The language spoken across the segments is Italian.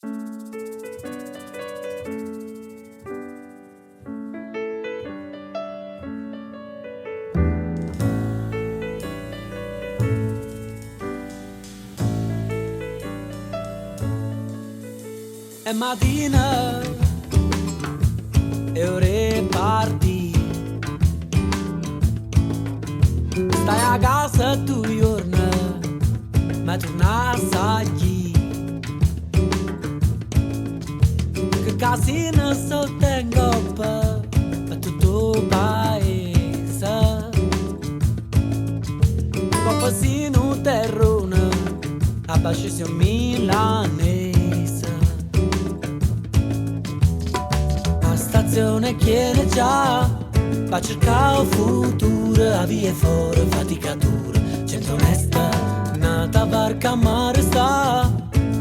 È mattina e ore parti. Stai a casa 2 giorni, ma torna assaggi. Che casino tengo per tutto il paese. Copasino terrone, abbasci un milanese. Stazione chiede già, va cercare il futuro, a vie fuori faticatura, gente onesta, nata barca a mare sta,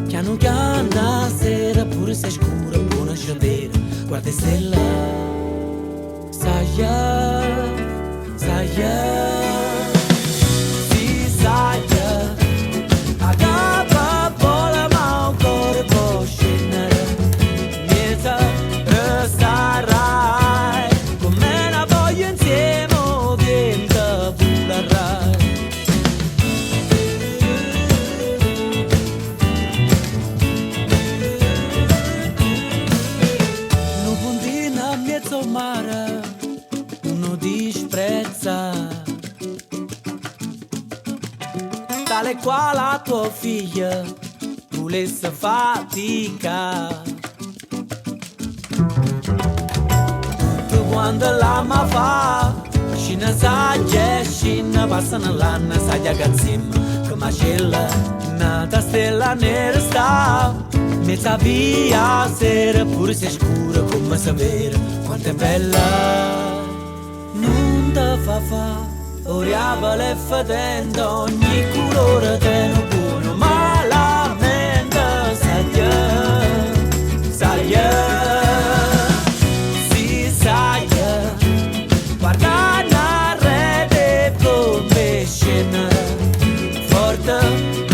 chiano chiana sera pure se scura, buona sciadera, guarda stella, saia, si saia, a capa vola ma ancora può scendere, niente. Starai come la voglio insieme, diventa pularai. Non puntina a mezzo mare, uno disprezza, tale quale la tua figlia volesse fatica. Quando l'ama fa, scina saggia, scina passano l'anno, saggia gazzim, come scella, nata stella nera sta, mezza via sera, pure se scura, come sapere, quanto è bella, non te fa, oriava le fedendo, ogni colore te ne buono, ma la mente saglia. Guarda una rete come scena forte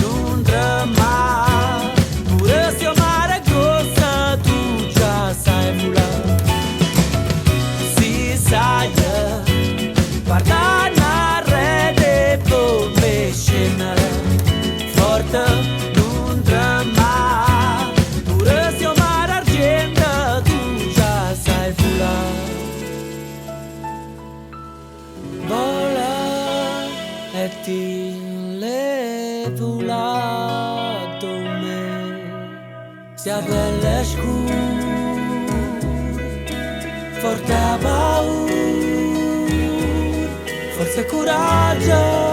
non trema, pure se mare cosa tu già sai volare. Si sa, guarda una rete come scena forte non trema, pure se mare argento tu già sai volare. Vola e ti levo lato me, sia bella e scura, forte a paura, forse coraggio.